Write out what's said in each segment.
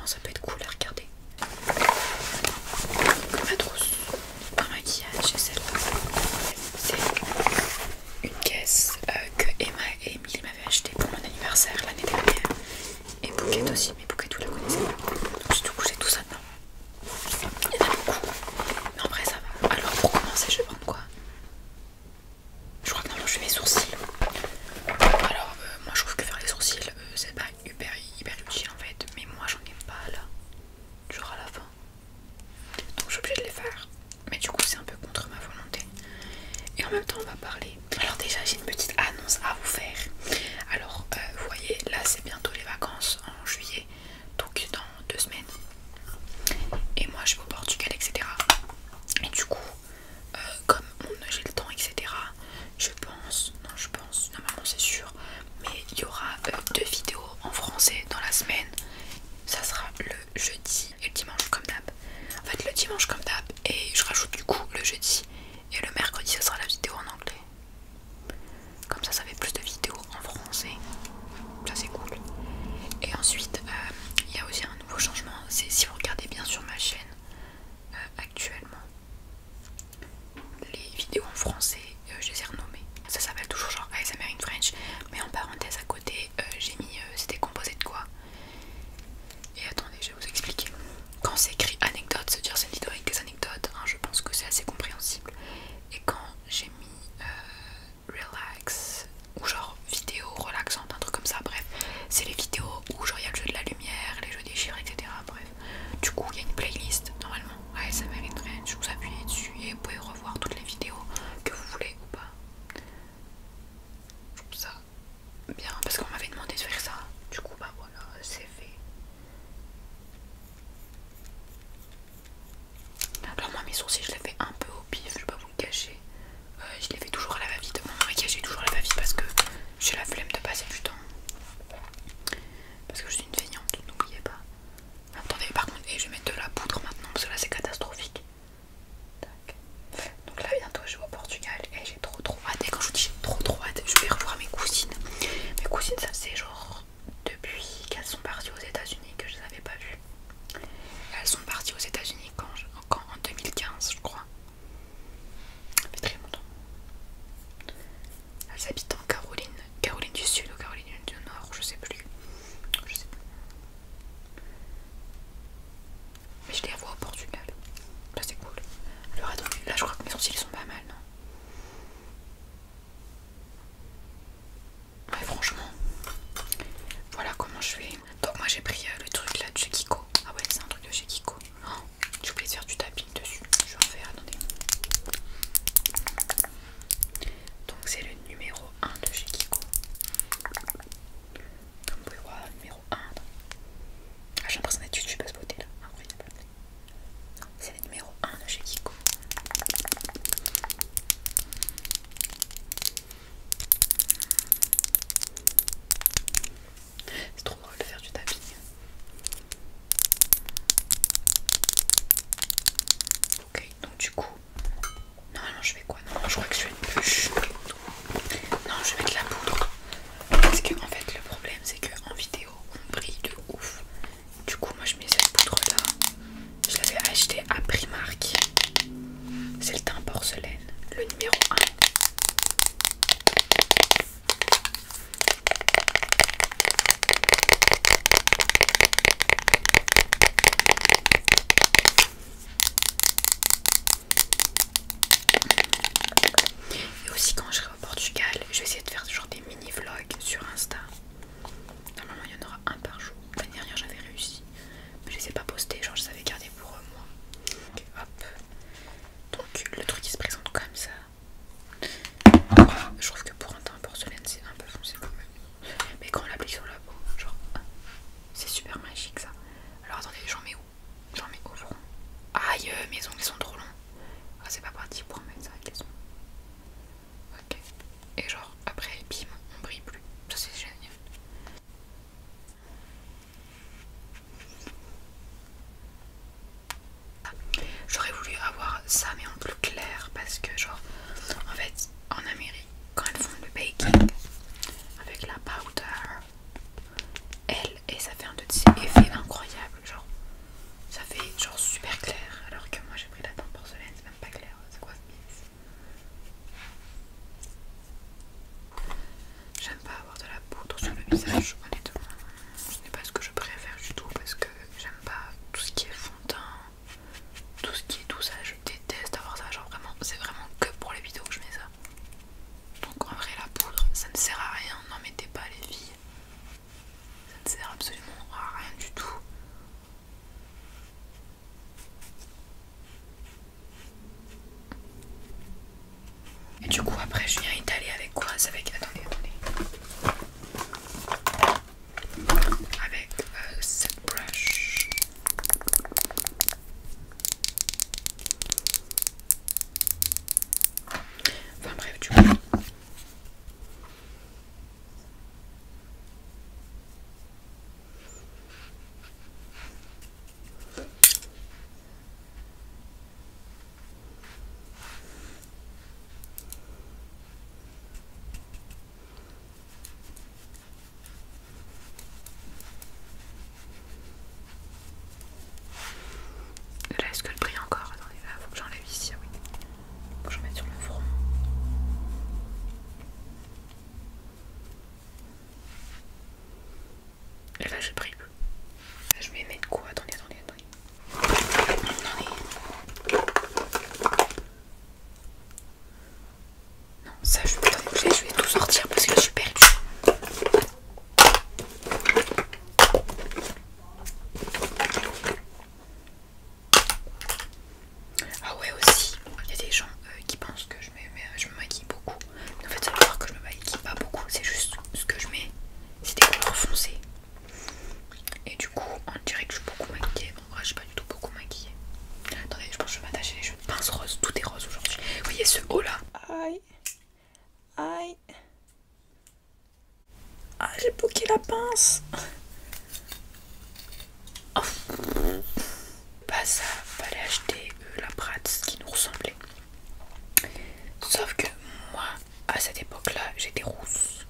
ça peut être cool à regarder. Ma trousse, un maquillage, et celle-là. C'est une caisse que Emma et Emily m'avaient acheté pour mon anniversaire l'année dernière. Et Bouquet aussi, mais Bouquet vous la connaissez pas. Donc du coup j'ai tout ça dedans. Il y en a beaucoup. Mais en vrai ça va. Alors pour commencer je vais prendre quoi? Je crois que normalement je fais mes sourcils. Alors moi je trouve que faire les sourcils c'est pas hyper utile en fait. Mais moi j'en ai pas là. Toujours à la fin. Donc je suis obligée de les faire. Mais du coup c'est un peu contre ma volonté. Et en même temps on va parler. Alors déjà j'ai une petite annonce à vous faire. Alors vous voyez là c'est bientôt les vacances en juillet. Donc dans 2 semaines. Et moi je vais au Portugal etc. Et du coup comme j'ai le temps etc. Je pense, normalement c'est sûr. Mais il y aura 2 vidéos en français dans la semaine. Ça sera le jeudi et le dimanche comme d'hab. En fait le dimanche comme d'hab et je rajoute du coup le jeudi. Et le mercredi ça sera la vidéo en anglais. Comme ça fait plus de vidéos en français. Ça c'est cool. Et ensuite il y a aussi un nouveau changement. C'est si vous regardez bien sur ma chaîne actuellement. Les vidéos en français je les ai renommées. Ça s'appelle toujours genre ASMR in French. Mais en parenthèse à côté j'ai mis c'était composé de quoi. Et attendez, je vais vous expliquer. Quand c'est écrit anecdote, c'est dire c'est une vidéo avec des anecdotes, hein, je pense que c'est assez compréhensible. Et quand j'ai mis relax, ou genre vidéo relaxante, un truc comme ça, bref, c'est les vidéos où genre il y a le jeu de la lumière, les jeux des chiffres, etc. Bref, du coup il y a une playlist normalement ASMR in French, vous appuyez dessus et vous pouvez revoir toutes les vidéos que vous voulez ou pas. Je trouve ça bien parce qu'on m'avait demandé de faire ça, du coup bah voilà, c'est fait. Alors moi mes sourcils je les fais un peu au pif, je vais pas vous le cacher. Je les fais toujours à la va-vite. Mon maquillage est toujours à la va-vite parce que j'ai la flemme de passer du temps. Parce que je suis une feignante, n'oubliez pas. Attendez par contre, je vais mettre de la poudre maintenant parce que là c'est catastrophique. Tac. Donc là bientôt je vais au Portugal et j'ai trop hâte. Et quand je vous dis j'ai trop hâte, je vais revoir mes cousines. Mes cousines ça faisait genre depuis qu'elles sont parties aux États-Unis que je les avais pas vues. Elles sont parties aux États-Unis quand en 2015 je crois. dirait que je suis beaucoup maquillée, mais en vrai je suis pas du tout beaucoup maquillée. Attendez, je pense que je vais m'attacher les cheveux. Pince rose, tout est rose aujourd'hui. Vous voyez ce haut là? Aïe. Aïe. Ah, j'ai bloqué la pince. Oh. Bah ça, fallait acheter la Bratz qui nous ressemblait. Sauf que moi, à cette époque-là, j'étais rousse.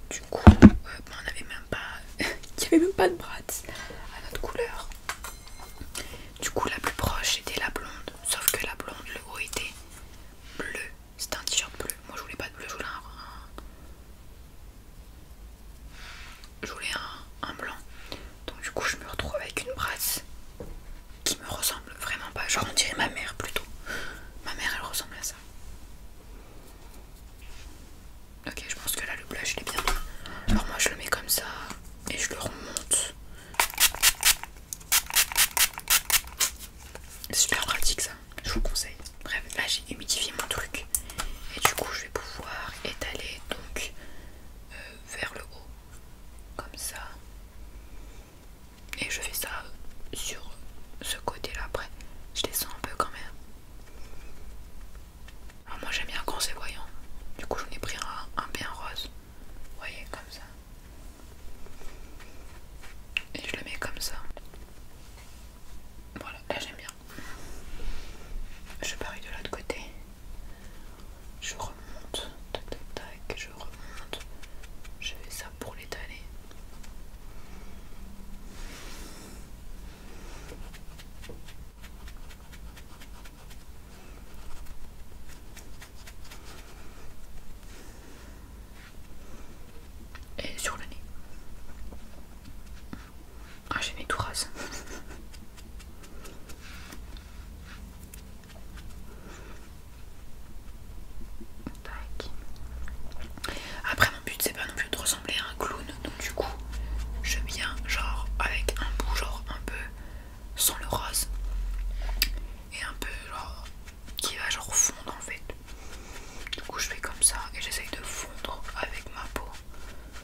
Du coup, on n'avait même pas... il n'y avait même pas de Bratz à notre couleur. Du coup, la plus proche, c'était la blonde. Sauf que la blonde, le haut était bleu. C'était un t-shirt bleu. Moi, je voulais pas de bleu, je voulais un blanc. Donc du coup, je me retrouve avec une Bratz qui me ressemble vraiment pas. Genre, on dirait ma mère plutôt. Ma mère, elle ressemble à ça. Ok, je pense que là, le blush, il est bien. Alors moi, je le mets comme ça et je le remonte. C'est super pratique ça, je vous le conseille. Bref, là j'ai humidifié mon truc et du coup je vais pouvoir étaler donc vers le haut comme ça. Et je fais ça sur ce côté là. Après je descends un peu quand même. Alors moi j'aime bien quand c'est voyant. Du coup j'en ai pris un bien rose. Vous voyez, comme ça. Et je le mets comme ça. Voilà, là j'aime bien. Je parie de l'autre côté. Je remonte. Tac tac tac. Je remonte. Je fais ça pour l'étaler. Et sur le nez. Ah, j'ai mis tout rase. Tac. Après mon but c'est pas non plus de ressembler à un clown. Donc du coup je viens genre avec un bout genre un peu sans le rose. Et un peu genre qui va genre fondre en fait. Du coup je fais comme ça et j'essaye de fondre avec ma peau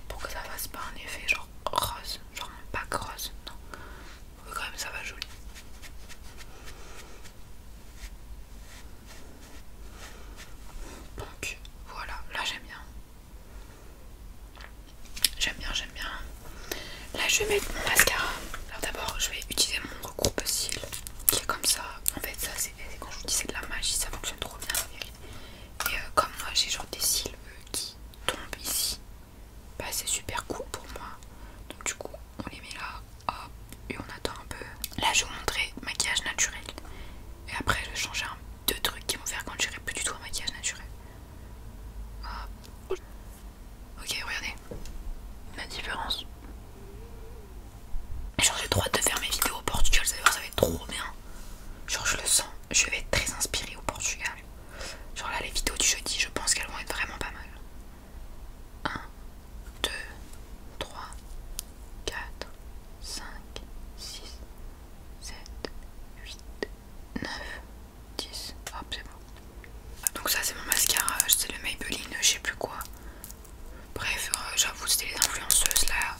pour que ça fasse pas un effet genre rose, genre un pack rose, non, mais quand même ça va joli. Donc voilà, là j'aime bien. J'aime bien. Là je vais mettre mon mascara. Alors d'abord je vais utiliser mon recoupe-cils qui est comme ça. En fait ça c'est quand je vous dis c'est de la magie, ça fonctionne trop bien. Et comme moi j'ai genre des cils qui tombent ici, bah c'est super cool pour moi. Donc du coup on les met là, hop, et on attend un peu. Là je vais vous montrer maquillage naturel. Et après je vais changer deux trucs qui vont faire quand j'irai plus du tout en maquillage naturel. Hop. Ok, regardez la différence. Genre j'ai trop hâte de faire mes vidéos au Portugal, vous allez voir ça va être trop bien. Genre je le sens, je vais être très inspirée au Portugal. Genre là les vidéos du jeudi je pense qu'elles vont être vraiment pas mal. 1, 2, 3, 4, 5, 6, 7, 8, 9, 10. Hop c'est bon. Donc ça c'est mon mascara, c'est le Maybelline je sais plus quoi. Bref, j'avoue c'était les influenceuses là,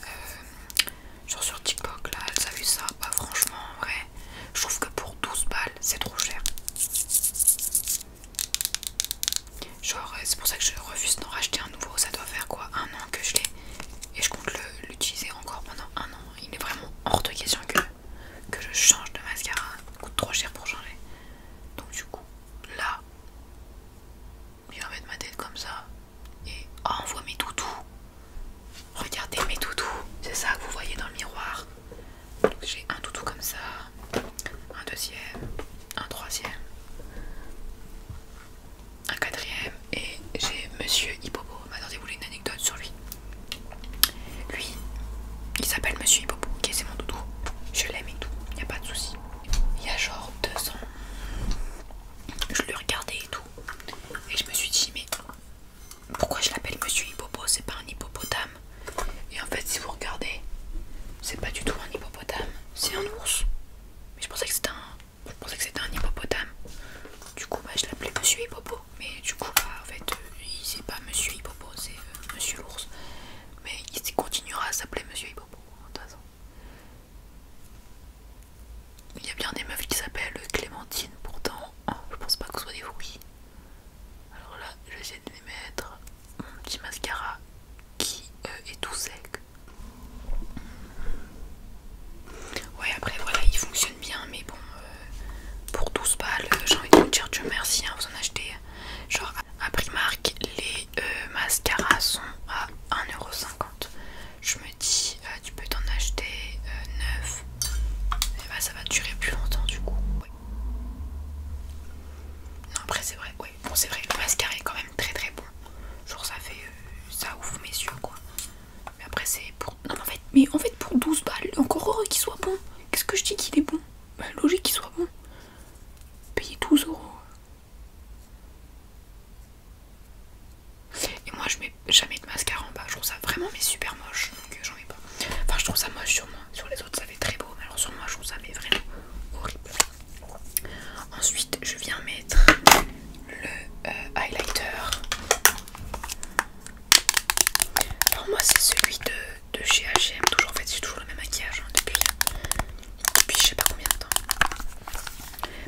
genre sur TikTok là, elles avaient ça. Bah franchement en vrai, je trouve que pour 12 balles c'est trop cher. Genre c'est pour ça que je refuse d'en racheter un nouveau. Ça doit faire quoi, 1 an que je l'ai. Et je compte l'utiliser encore pendant 1 an. Il est vraiment hors de question que je change de mascara. Ça coûte trop cher pour changer. Donc du coup là je vais mettre ma tête comme ça. Et oh, on voit mes toutous. Regardez mes toutous. C'est ça que vous voyez dans le miroir. Donc j'ai un toutou comme ça, un deuxième, un troisième, un quatrième et j'ai Monsieur Hippopo. Attendez, vous voulez une anecdote sur lui? Lui, il s'appelle Monsieur Hippopo. Ok, c'est mon doudou. Je l'aime et tout, y a pas de souci. Il y a genre 2 ans, je le regardais et tout. Et je me suis dit, mais pourquoi je l'appelle Monsieur Hippopo? C'est pas un hippopotame. Et en fait, si vous regardez, c'est pas du tout un hippopotame, c'est un ours. Mais je pensais que c'était un Il y a bien des meufs qui s'appellent Clémentine, pourtant je pense pas que ce soit des fruits. Alors là, je vais essayer de les mettre. Mon petit mascara qui est tout sec. Ouais, après voilà, il fonctionne bien, mais bon, pour 12 balles, j'ai envie de vous dire Dieu merci, hein, vous en achetez. Genre à Primark, les mascaras sont à 1,50 €. Je me dis, tu peux t'en acheter 9. Et bah ça va durer plus longtemps du coup. Ouais. Non, après c'est vrai, ouais, bon c'est vrai, le mascara est quand même très très bon. Genre ça fait, ça ouvre mes yeux quoi. Mais après c'est pour... Non mais en fait pour 12 balles, encore heureux qu'il soit bon. Qu'est-ce que je dis qu'il est bon? Bah logique qu'il soit bon. Payer 12 €. Et moi je mets jamais de mascara en bas, je trouve ça vraiment mais super moche, donc j'en mets pas. Enfin je trouve ça moche sur moi, sur les autres ça fait très beau, mais alors sur moi je trouve ça mais vraiment horrible. Ensuite je viens mettre le highlighter. Alors moi c'est celui de chez H&M, toujours en fait c'est toujours le même maquillage hein, depuis je sais pas combien de temps.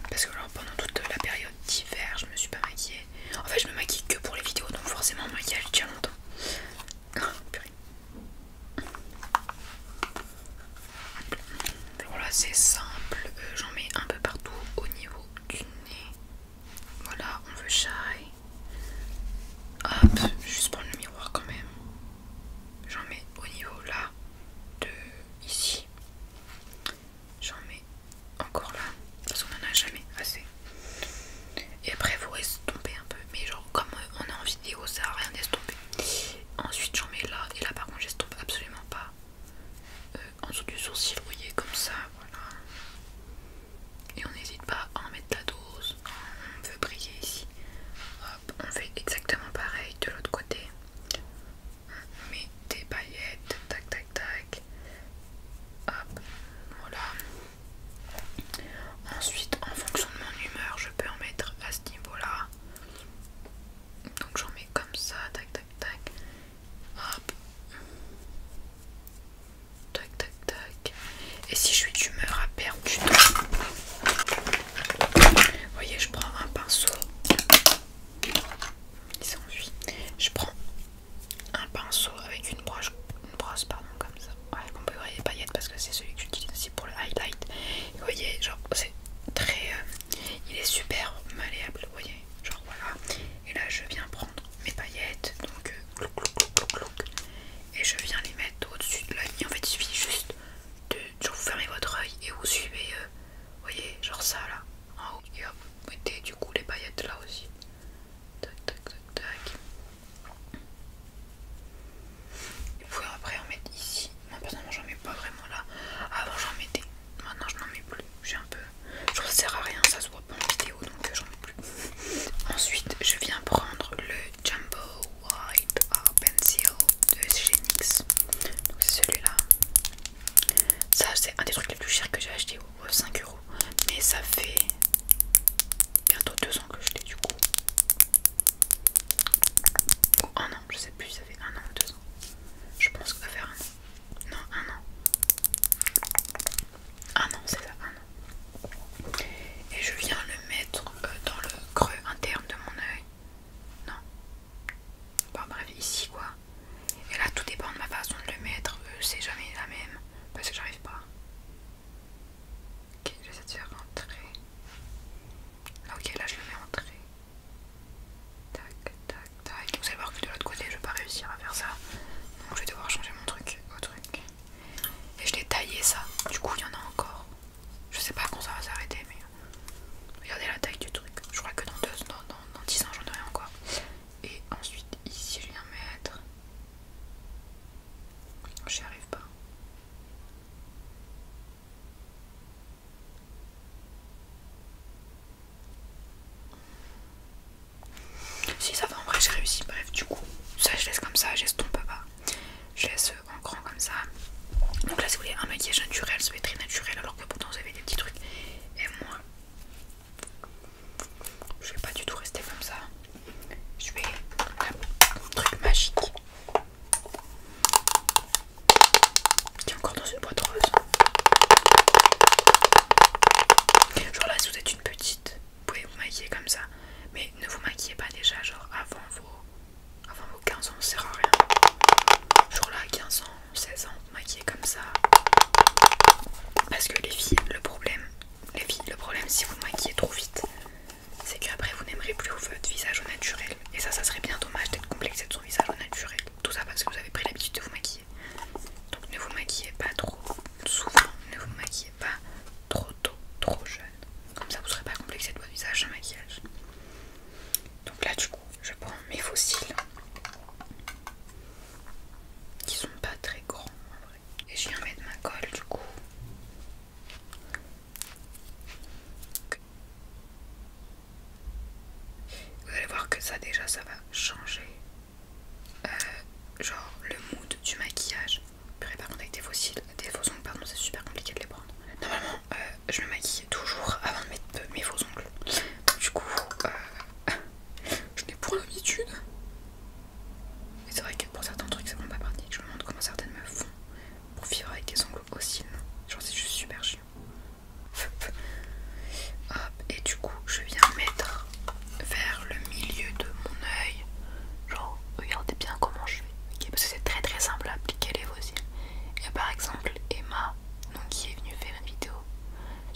Parce que alors, pendant toute la période d'hiver je me suis pas maquillée. En fait je me maquille que pour les vidéos, donc forcément le maquillage tient longtemps. Voilà c'est simple, j'en mets un peu partout au niveau du nez. Voilà, on veut shy. Hop, juste prendre le miroir quand même. J'en mets au niveau là, de ici. J'en mets encore là, parce qu'on en a jamais assez. Et après vous estompez un peu, mais genre comme on est en vidéo ça sert à rien d'estomper. Ensuite j'en mets là, et là par contre j'estompe absolument pas. En dessous du sourcil, vous voyez comme ça, voilà. Et on n'hésite pas à en mettre la dose quand on veut briller ici. Hop, on fait exactement pareil de l'autre côté. On met des paillettes, tac tac tac. Hop, voilà. Ensuite, en fonction de mon humeur, je peux en mettre à ce niveau-là. Donc j'en mets comme ça, tac tac tac. Hop. Tac tac tac. Et si je suis d'humeur à perdre du temps, vous voyez, je prends un pinceau. Il s'enfuit. Je prends un pinceau avec une brosse pardon, comme ça. Ouais, on peut voir les paillettes parce que c'est celui que j'utilise aussi pour le highlight. Et vous voyez, genre c'est très, il est super malléable, vous voyez, genre voilà. Et là je viens prendre mes paillettes, donc clouc, clouc, clouc, clouc, clouc, et je viens les mettre au-dessus de la ligne. En fait il suffit juste de genre vous fermez votre œil et vous suivez, vous voyez, genre ça là, en haut. Et hop, vous mettez du coup les paillettes là aussi. Tac tac tac tac. Vous pouvez après en mettre ici. Moi personnellement j'en mets pas vraiment là. Avant j'en mettais. Maintenant je n'en mets plus. J'ai un peu. Je trouve que ça sert à rien, ça se voit pas en vidéo donc j'en mets plus. Ensuite je viens prendre le Jumbo White Pencil de chez NYX. Donc c'est celui-là. Ça c'est un des trucs les plus chers que j'ai acheté aux 5 €. Mais ça fait bientôt 2 ans que je l'ai du coup. Ou un an, je sais plus, ça fait 1 an ou 2 ans. Je pense que ça va faire 1 an. Non, 1 an. 1 an, c'est ça, 1 an. Et je viens le mettre dans le creux interne de mon œil. Non. Bon, bref, ici quoi. Et là, tout dépend de ma façon de le mettre. C'est jamais la même. Parce que j'arrive pas. Ok, j'essaie de faire rentrer. Ok, là je le mets en trait. Tac, tac, tac. Vous allez voir que de l'autre côté, je vais pas réussir à faire ça. Donc je vais devoir changer mon truc au truc. Et je l'ai taillé ça. Du coup, il y en a encore. Je sais pas quand ça va s'arrêter, mais regardez la taille du truc. Je crois que dans 10 ans, j'en aurai encore. Et ensuite, ici, je viens mettre. J'y arrive pas. Si ça va, en vrai j'ai réussi. Bref, du coup ça je laisse comme ça, j'estompe pas, je laisse en grand comme ça. Donc là si vous voulez un maquillage naturel, ça va être très naturel, alors que pourtant vous avez des petits trucs. Et moi je vais pas du tout rester comme ça. Je vais un truc magique qui est encore dans une boîte rose.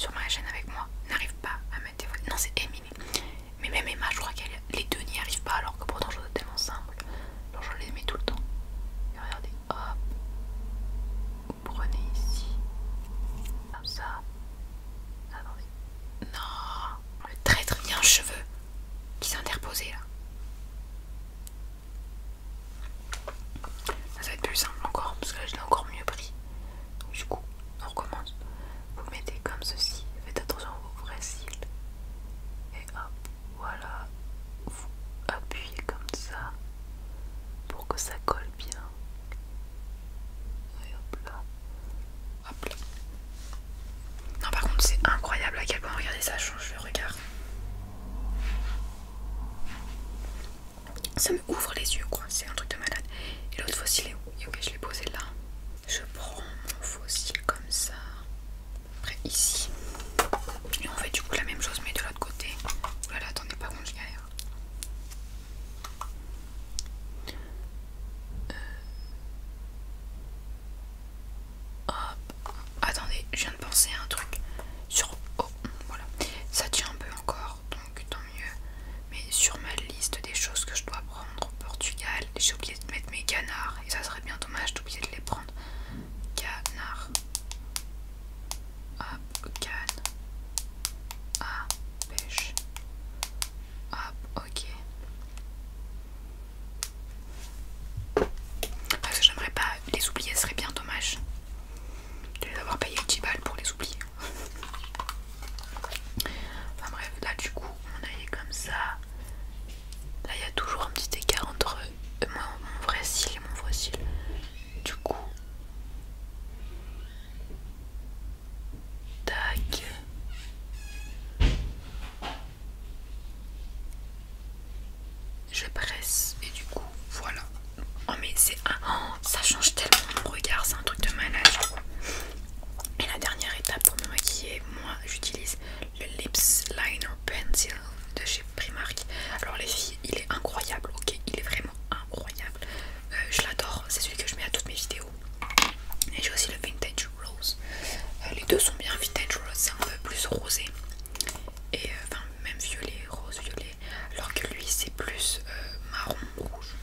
sur ma chaîne avec moi n'arrive pas à mettre des voix. Non, c'est Emily. Mais même Emma, je crois qu'elle les deux n'y arrivent pas, alors que pourtant je c'est tellement simple. Alors je les mets tout le temps. Et regardez, hop, vous prenez ici, comme ça. Attendez. Non, le traître, il y a un cheveu qui s'est interposé là. Ça va être plus simple encore, parce que là je l'ai encore mieux pris. Donc du coup, on recommence. Vous le mettez comme ceci. Faites attention à vos vrais cils. Et hop, voilà. Vous appuyez comme ça pour que ça colle bien. Et hop là. Hop là. Non, par contre, c'est incroyable à quel point, regardez, ça change le regard. Ça me ouvre les yeux, quoi. C'est un truc de malade. Et l'autre fossile est où? Ok, je l'ai posé là. Je prends mon fossile comme ça. Après, ici. Et on fait du coup la même chose, mais de l'autre côté. Voilà, attendez, pas contre, je galère. Hop. Attendez, je viens de penser à un truc. Sur. Oh, voilà. Ça tient un peu encore, donc tant mieux. Mais sur ma liste des choses que je dois prendre au Portugal, j'ai oublié de mettre mes canards. Et ça serait bien dommage d'oublier de les prendre. Canard. Hop, canne. Ah, pêche. Hop, ok. Parce que j'aimerais pas les oublier, ce serait bien dommage de les avoir payé 10 balles pour les oublier. Enfin bref, là du coup, on a est comme ça. Là, il y a toujours un petit écart entre mon vrai cil et mon faux cil. Du coup, tac. Je presse et du coup, voilà. Oh mais c'est un... Oh, ça change tellement mon regard, c'est un truc de malade. Et la dernière étape pour me maquiller, moi j'utilise le Lips Liner Pencil de chez Primark. Alors les filles, il est incroyable, ok, il est vraiment incroyable. Je l'adore, c'est celui que je mets à toutes mes vidéos. Et j'ai aussi le Vintage Rose. Les deux sont bien. Vintage Rose, c'est un peu plus rosé. Et enfin même violet, rose, violet. Alors que lui c'est plus marron, rouge.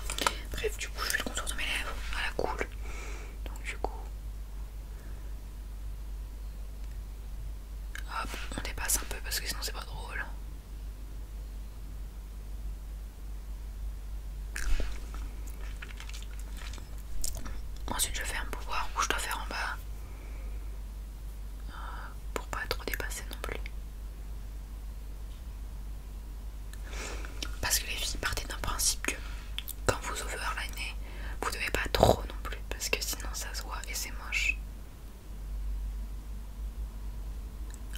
Bref, du coup je fais le contour de mes lèvres à la cool. Donc du coup, hop, on dépasse un peu parce que sinon c'est pas drôle. Ensuite je ferme pour voir où je dois faire en bas. Pour pas trop dépasser non plus. Parce que les filles, partez d'un principe que quand vous overlinez, vous devez pas trop non plus, parce que sinon ça se voit et c'est moche.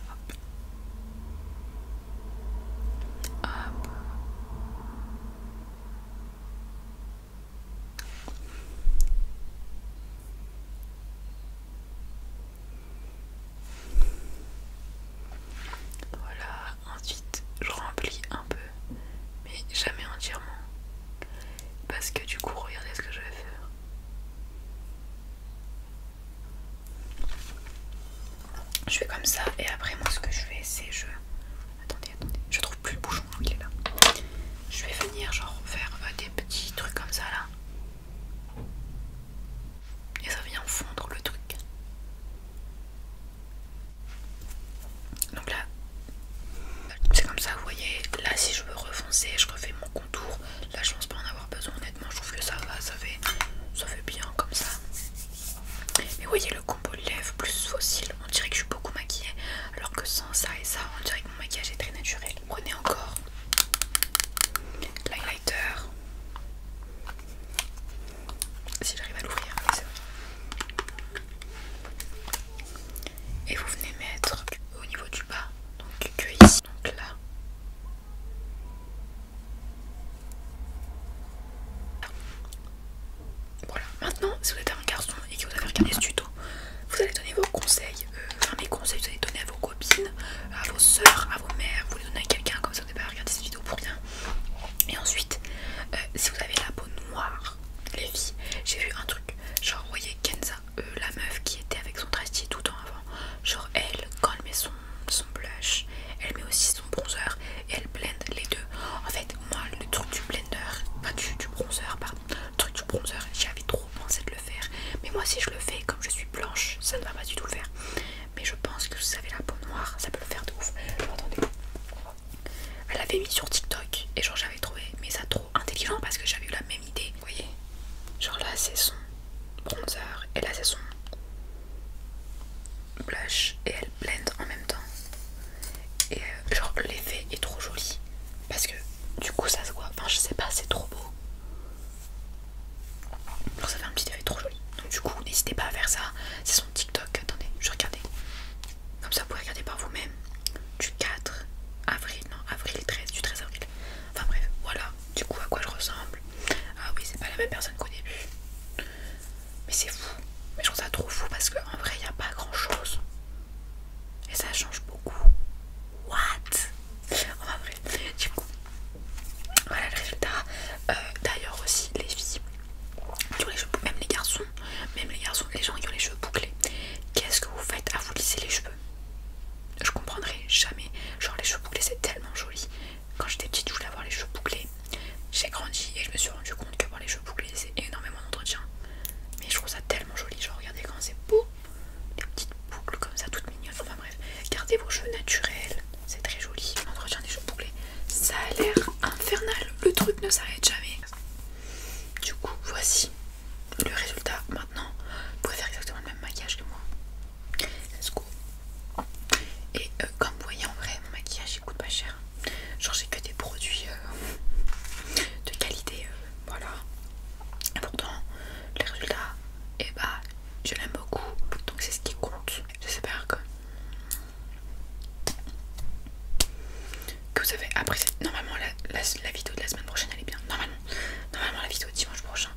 Hop. Hop. Voilà, ensuite je remplis un peu, mais jamais entièrement. Parce que du coup, regardez ce que je vais faire. Je fais comme ça et après moi ce que je fais c'est Attendez, je trouve plus le bouchon, il est là. Je vais venir genre faire des petits trucs comme ça là. Et ça vient fondre le truc. Donc là, c'est comme ça, vous voyez. Là si je veux refoncer, je refais mon contour. Là je pense pas en avoir besoin honnêtement, je trouve que ça va, ça fait bien comme ça. Mais vous voyez le combo de lèvres plus fossile, on dirait que je suis beaucoup maquillée. Alors que sans ça et ça, on dirait que mon maquillage est très naturel. Prenez encore l'highlighter. Si j'arrive à l'ouvrir, oui, c'est vrai. Et vous venez mettre au niveau du bas, donc que ici, donc là. Voilà, maintenant si vous êtes un garçon et que vous avez regardé ce tuto, vous allez donner vos conseils, enfin mes conseils vous allez donner à vos copines, à vos soeurs, à vos mères, vous les donnez à quelqu'un, comme ça vous n'avez pas à regarder cette vidéo pour rien. Et ensuite, si vous avez la peau noire, les filles, j'ai vu un truc, genre vous voyez Kenza, la meuf qui était avec son trastier tout le temps avant, genre elle, quand elle met son jolie sur TikTok et genre j'avais trouvé mais ça trop intelligent parce que j'avais eu la même idée. Vous voyez, genre là c'est son bronzer et là c'est son blush et elle blend en même temps. Et genre l'effet est trop joli parce que du coup ça se voit, enfin je sais pas, c'est trop beau. Genre ça fait un petit effet trop joli. Donc du coup n'hésitez pas à faire ça. C'est son TikTok, attendez, je regardais. Comme ça vous pouvez regarder par vous-même. Du 4 avril, non avril 13, du 13 avril. Enfin bref, voilà du coup à quoi je ressemble. Ah oui c'est pas la même personne qu'au début. Mais c'est fou. Mais je trouve ça trop fou parce qu'en vrai il n'y a pas grand chose. Et ça change beaucoup. What? Enfin bref, du coup voilà le résultat. D'ailleurs aussi les filles qui ont les cheveux, même les garçons, les gens qui ont les cheveux bouclés, qu'est-ce que vous faites à vous lisser les cheveux? Je comprendrai jamais. Genre les cheveux bouclés c'est tellement joli. Quand j'étais petite je voulais avoir les cheveux bouclés. J'ai grandi et je me suis rendu compte que avoir les cheveux bouclés c'est énormément d'entretien. Mais je trouve ça tellement joli. Genre regardez quand c'est beau, les petites boucles comme ça toutes mignonnes. Enfin bref, gardez vos cheveux naturels, c'est très joli. L'entretien des cheveux bouclés, ça a l'air infernal. Le truc ne s'arrête jamais. Du coup voici le résultat. Maintenant vous pouvez faire exactement le même maquillage que moi. Let's go. Et comme vous voyez en vrai mon maquillage il coûte pas cher. Genre j'ai que des produits de qualité, voilà. Et pourtant les résultats, et bah je l'aime beaucoup. Donc c'est ce qui compte. J'espère que vous avez apprécié. Normalement la vidéo de la semaine prochaine elle est bien. Normalement la vidéo de dimanche prochain